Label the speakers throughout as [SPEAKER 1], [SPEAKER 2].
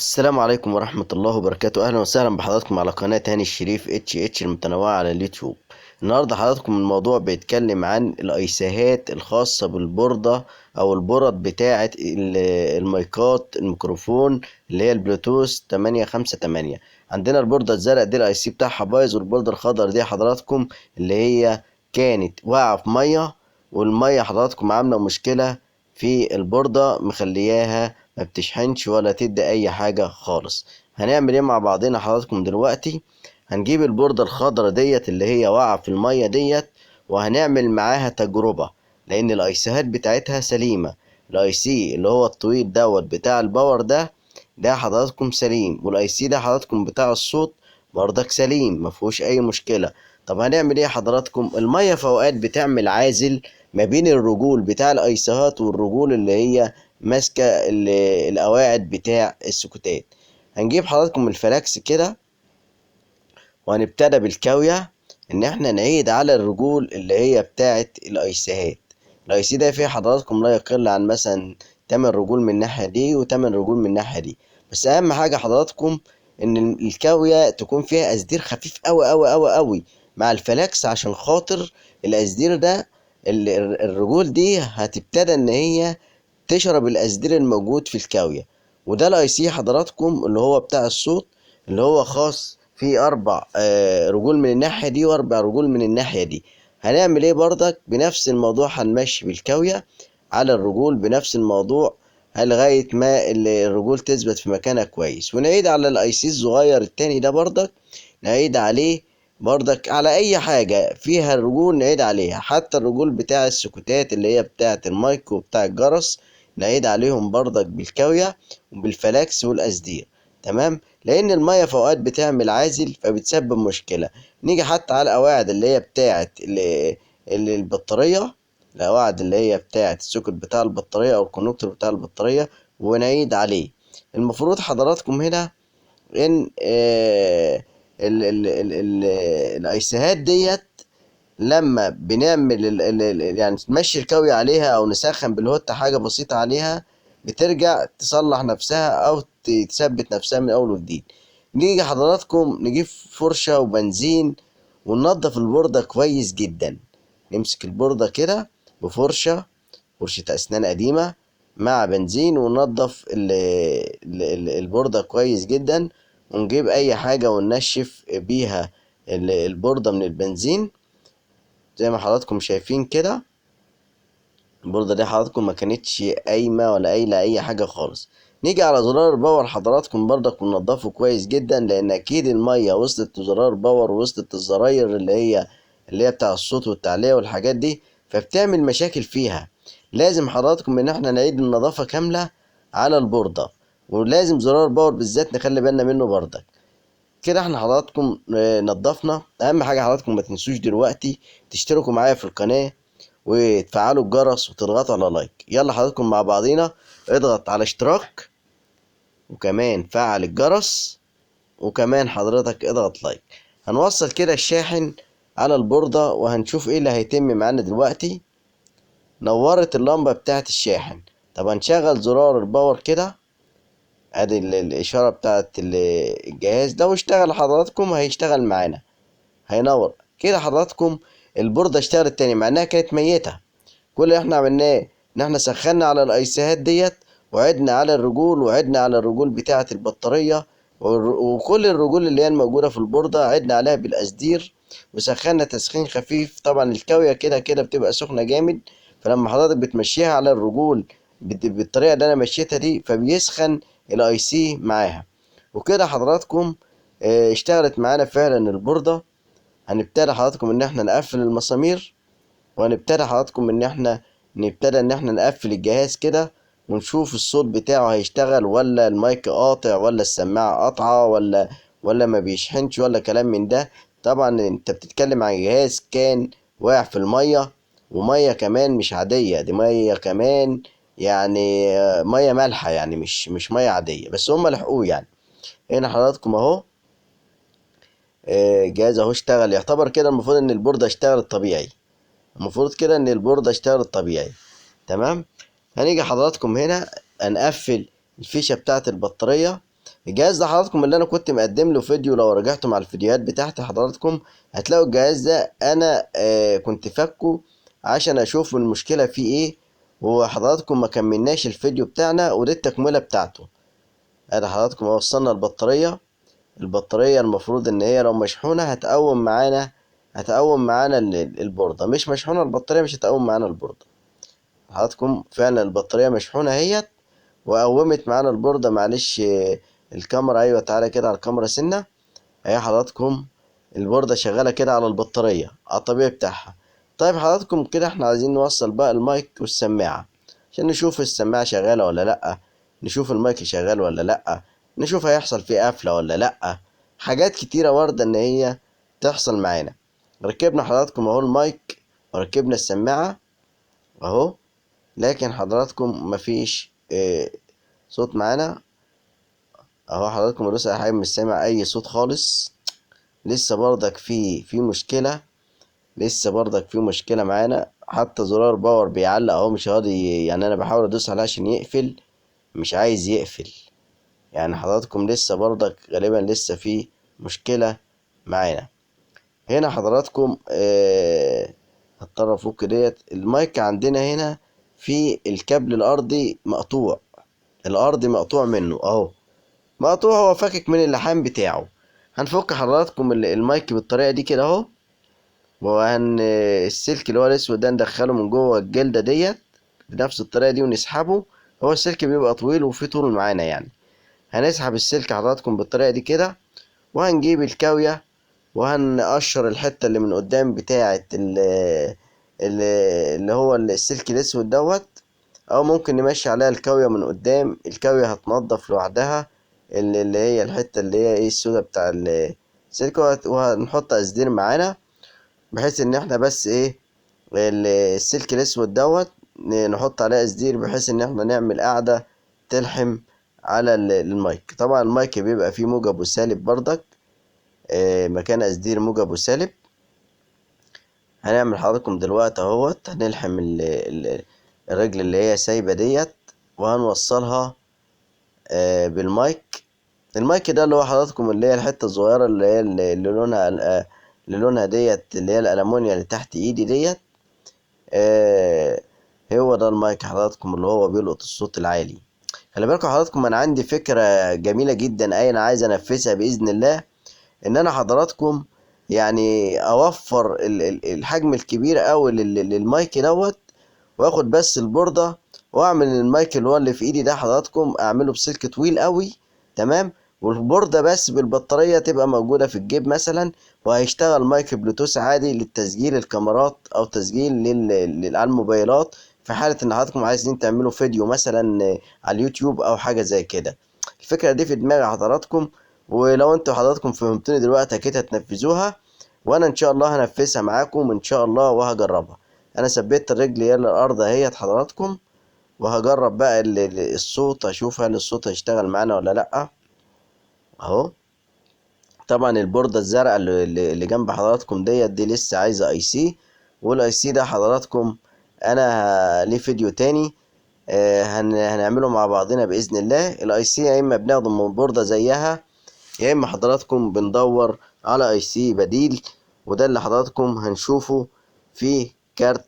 [SPEAKER 1] السلام عليكم ورحمة الله وبركاته. أهلا وسهلا بحضراتكم على قناة هاني الشريف اتش المتنوعة على اليوتيوب. النهاردة حضراتكم الموضوع بيتكلم عن الأيساهات الخاصة بالبوردة أو البورد بتاعة المايكات الميكروفون اللي هي البلوتوث 858. عندنا البوردة الزرقاء دي الأي سي بتاعها بايظ، والبوردة الخضراء دي حضراتكم اللي هي كانت واقعة في مية، والمية حضراتكم عاملة مشكلة في البوردة مخلياها ما بتشحنش ولا تدي اي حاجة خالص. هنعمل ايه مع بعضنا حضراتكم دلوقتي؟ هنجيب البوردة الخضرا ديت اللي هي واقعة في المية ديت، وهنعمل معاها تجربة، لان الايسيهات بتاعتها سليمة. الاي سي اللي هو الطويل دوت بتاع الباور ده حضراتكم سليم، والاي سي ده حضراتكم بتاع الصوت برضك سليم مفهوش اي مشكلة. طب هنعمل ايه حضراتكم؟ المية في اوقات بتعمل عازل ما بين الرجول بتاع الايسيهات والرجول اللي هي ماسكه القواعد بتاع السكوتات. هنجيب حضراتكم الفلاكس كده، وهنبتدى بالكاويه ان احنا نعيد على الرجول اللي هي بتاعه الايسيهات. الاي سي ده فيه حضراتكم لا يقل عن مثلا 8 رجول من الناحيه دي و8 رجول من الناحيه دي. بس اهم حاجه حضراتكم ان الكاويه تكون فيها اسدير خفيف قوي قوي قوي قوي مع الفلاكس، عشان خاطر الاسدير ده الرجول دي هتبتدى ان هي تشرب الاسدير الموجود في الكاويه. وده الاي سي حضراتكم اللي هو بتاع الصوت، اللي هو خاص فيه 4 رجول من الناحيه دي و4 رجول من الناحيه دي. هنعمل ايه برضك؟ بنفس الموضوع هنمشي بالكاويه على الرجول بنفس الموضوع لغايه ما الرجول تثبت في مكانها كويس، ونعيد على الاي سي الصغير التاني ده برضك، نعيد عليه برضك على اي حاجه فيها الرجول نعيد عليها، حتى الرجول بتاع السكوتات اللي هي بتاعه المايك وبتاع الجرس نعيد عليهم برضك بالكاوية وبالفلاكس والأسدير. تمام، لأن المية في أوقات بتعمل عازل فبتسبب مشكلة. نيجي حتى على القواعد اللي هي بتاعة البطارية، القواعد اللي هي بتاعة السوكت بتاع البطارية أو الكونكتور بتاع البطارية، ونعيد عليه. المفروض حضراتكم هنا إن الأيسيهات ديت لما بنعمل يعني نمشي الكاوية عليها او نسخن بالهوت حاجة بسيطة عليها، بترجع تصلح نفسها او تثبت نفسها من اول وجديد. نيجي حضراتكم نجيب فرشة وبنزين وننضف البوردة كويس جدا. نمسك البوردة كده بفرشة، فرشة اسنان قديمة مع بنزين، وننضف البوردة كويس جدا، ونجيب اي حاجة وننشف بيها البوردة من البنزين زي ما حضراتكم شايفين كده. البوردة دي حضراتكم ما كانتش قايمة ولا قايلة أي حاجة خالص. نيجي على زرار الباور حضراتكم برضك وننضفه كويس جدا، لأن أكيد المية وصلت لزرار باور ووصلت الزراير اللي هي بتاع الصوت والتعلية والحاجات دي، فبتعمل مشاكل فيها. لازم حضراتكم إن احنا نعيد النظافة كاملة على البوردة، ولازم زرار باور بالذات نخلي بالنا منه برضك. كده احنا حضراتكم نضفنا. اهم حاجه حضراتكم ما تنسوش دلوقتي تشتركوا معايا في القناه وتفعلوا الجرس وتضغطوا على لايك. يلا حضراتكم مع بعضينا، اضغط على اشتراك وكمان فعل الجرس، وكمان حضرتك اضغط لايك. هنوصل كده الشاحن على البوردة وهنشوف ايه اللي هيتم معانا دلوقتي. نورت اللمبة بتاعت الشاحن. طب هنشغل زرار الباور كده، ادي الاشارة بتاعت الجهاز. لو اشتغل حضراتكم هيشتغل معانا، هينور كده حضراتكم. البوردة اشتغلت تاني مع انها كانت ميتة. كل اللي احنا عملناه ان احنا سخنا على الايسيهات ديت، وعدنا على الرجول، وعدنا على الرجول بتاعة البطارية، وكل الرجول اللي هي الموجودة في البوردة عدنا عليها بالاسدير، وسخنا تسخين خفيف. طبعا الكاوية كده كده بتبقى سخنة جامد، فلما حضرتك بتمشيها على الرجول بالطريقة اللي انا مشيتها دي فبيسخن الاي سي معاها. وكده حضراتكم اشتغلت معانا فعلا البوردة. هنبتدي حضراتكم ان احنا نقفل المسامير، وهنبتدي حضراتكم ان احنا نقفل الجهاز كده، ونشوف الصوت بتاعه هيشتغل ولا المايك قاطع ولا السماعة قاطعة ولا ما بيشحنش ولا كلام من ده. طبعا انت بتتكلم عن جهاز كان واقع في المية، ومية كمان مش عادية، دي مية كمان يعني مية مالحة، يعني مش مية عادية، بس هم لحقوه يعني. هنا حضراتكم اهو الجهاز اهو اشتغل. يعتبر كده المفروض ان البوردة اشتغلت طبيعي، المفروض كده ان البوردة اشتغلت طبيعي. تمام. هنيجي حضراتكم هنا هنقفل الفيشة بتاعت البطارية. الجهاز ده حضراتكم اللي انا كنت مقدم له فيديو، لو رجعتم على الفيديوهات بتاعتي حضراتكم هتلاقوا الجهاز ده انا كنت فكه عشان اشوف المشكلة فيه ايه، وحضراتكم ما كملناش الفيديو بتاعنا ودي التكملة بتاعته. ادي حضراتكم وصلنا البطارية. البطارية المفروض ان هي لو مشحونة هتقوم معانا البوردة، مش مشحونة البطارية مش هتقوم معانا البوردة. حضراتكم فعلا البطارية مشحونة اهيت وقومت معانا البوردة. معلش الكاميرا، ايوه تعالى كده على الكاميرا سنة. اهي حضراتكم البوردة شغالة كده على البطارية على الطبيعي بتاعها. طيب حضراتكم كده احنا عايزين نوصل بقى المايك والسماعة عشان نشوف السماعة شغالة ولا لأ، نشوف المايك شغال ولا لأ، نشوف هيحصل فيه قفلة ولا لأ. حاجات كتيرة واردة ان هي تحصل معانا. ركبنا حضراتكم اهو المايك وركبنا السماعة اهو، لكن حضراتكم مفيش صوت معانا اهو. حضراتكم بدوس اي حاجة مش سامع اي صوت خالص. لسه برضك في مشكلة، لسه برضك في مشكلة معانا. حتى زرار باور بيعلق اهو مش راضي، يعني انا بحاول ادوس عليه عشان يقفل مش عايز يقفل. يعني حضراتكم لسه برضك غالبا لسه في مشكلة معانا. هنا حضراتكم هضطر افك ديت المايك عندنا هنا في الكابل الارضي مقطوع. الارضي مقطوع منه اهو، مقطوع، هو فاكك من اللحام بتاعه. هنفك حضراتكم المايك بالطريقة دي كده اهو، وهن السلك اللي هو الاسود ده ندخله من جوه الجلدة ديت بنفس الطريقة دي ونسحبه. هو السلك بيبقى طويل وفيه طول معانا يعني. هنسحب السلك حضراتكم بالطريقة دي كده، وهنجيب الكاوية وهنقشر الحتة اللي من قدام بتاعة اللي هو السلك الاسود دوت، او ممكن نمشي عليها الكاوية من قدام. الكاوية هتنضف لوحدها اللي هي الحتة اللي هي ايه السودة بتاع السلك، وهنحط اسدير معانا بحيث ان احنا بس ايه السلك الاسود دوت نحط عليه اسدير بحيث ان احنا نعمل قاعدة تلحم على المايك. طبعا المايك بيبقى فيه موجب وسالب برضك، مكان اسدير موجب وسالب. هنعمل حضراتكم دلوقتي اهوت، هنلحم الرجل اللي هي سايبة ديت وهنوصلها بالمايك. المايك ده اللي هو حضراتكم اللي هي الحتة الصغيرة اللي هي اللي لونها ديت اللي هي الألمونيا اللي تحت ايدي ديت. آه هو ده المايك حضراتكم اللي هو بيلقط الصوت العالي. خلي بالكم حضراتكم انا عندي فكرة جميلة جدا انا عايز انفذها بإذن الله، ان انا حضراتكم يعني اوفر الحجم الكبير اوي للمايك دوت، واخد بس البوردة واعمل المايك اللي هو اللي في ايدي ده حضراتكم اعمله بسلك طويل قوي تمام، والبوردة بس بالبطارية تبقى موجودة في الجيب مثلا، وهيشتغل مايك بلوتوث عادي للتسجيل الكاميرات او تسجيل على الموبايلات في حالة ان حضراتكم عايزين تعملوا فيديو مثلا على اليوتيوب او حاجة زي كده. الفكرة دي في دماغ حضراتكم، ولو انتوا حضراتكم فهمتوني دلوقتي اكيد هتنفذوها، وانا ان شاء الله هنفذها معاكم ان شاء الله وهجربها. انا ثبت الرجل يلا الارض اهيت حضراتكم، وهجرب بقى الصوت اشوف هل الصوت هيشتغل معانا ولا لا اهو. طبعا البوردة الزرقاء اللي جنب حضراتكم دي لسه عايزة اي سي، والاي سي ده حضراتكم انا ليه فيديو تاني هنعمله مع بعضنا باذن الله. الاي سي يا اما بناخده من بوردة زيها، يا اما حضراتكم بندور على اي سي بديل، وده اللي حضراتكم هنشوفه في كارت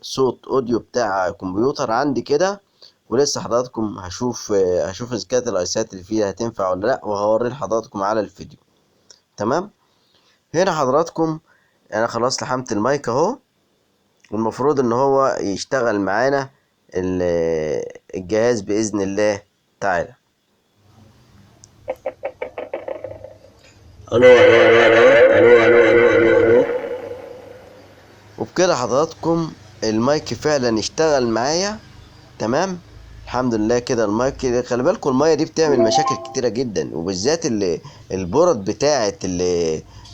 [SPEAKER 1] صوت اوديو بتاع كمبيوتر عندي كده. ولسه حضراتكم هشوف اذا كانت الايسات اللي فيها هتنفع ولا لا، وهوري لحضراتكم على الفيديو. تمام. هنا حضراتكم انا خلاص لحمت المايك اهو، والمفروض ان هو يشتغل معانا الجهاز باذن الله تعالى. الو الو الو الو الو الو الو الو الو. وبكده حضراتكم المايك فعلا اشتغل معايا تمام الحمد لله. كده المايك، خلي بالكم المايه دي بتعمل مشاكل كتيره جدا، وبالذات البورد بتاعه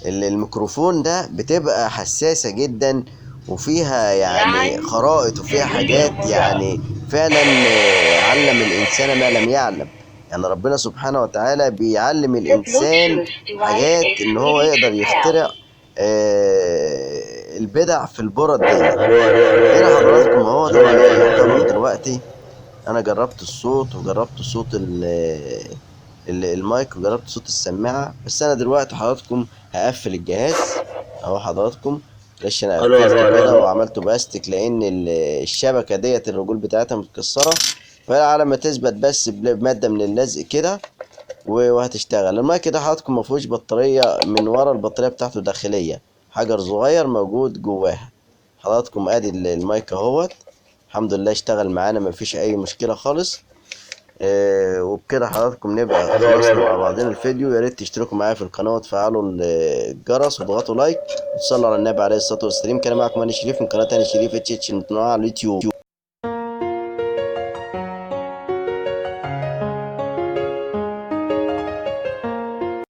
[SPEAKER 1] الميكروفون ده بتبقى حساسه جدا، وفيها يعني خرائط وفيها حاجات يعني فعلا علم الانسان ما لم يعلم. يعني ربنا سبحانه وتعالى بيعلم الانسان حاجات ان هو يقدر يخترع البدع في البورد دي. هنا حضراتكم اهو طبعا يعتبر دلوقتي انا جربت الصوت وجربت صوت المايك وجربت صوت السماعة. بس انا دلوقتي حضراتكم هقفل الجهاز اهو حضراتكم. معلش انا
[SPEAKER 2] الو الو
[SPEAKER 1] قفلته
[SPEAKER 2] الو
[SPEAKER 1] كده
[SPEAKER 2] الو.
[SPEAKER 1] وعملته باستك لان الشبكة ديت الرجول بتاعتها متكسرة، فعلى ما تثبت بس بمادة من اللزق كده وهتشتغل. المايك ده حضراتكم مفيهوش بطارية من ورا، البطارية بتاعته داخلية، حجر صغير موجود جواها. حضراتكم ادي المايك اهوت، الحمد لله اشتغل معانا مفيش اي مشكلة خالص. وبكده حضراتكم نبقى
[SPEAKER 2] الو الو
[SPEAKER 1] خلصنا
[SPEAKER 2] الو.
[SPEAKER 1] مع بعضنا الفيديو. يا ريت تشتركوا معايا في القناة وتفعلوا الجرس وتضغطوا لايك وتصلوا على النبي عليه الصلاة والسلام. كان معكم أنا شريف من قناة أنا شريف اتش اتش المتنوعة على اليوتيوب.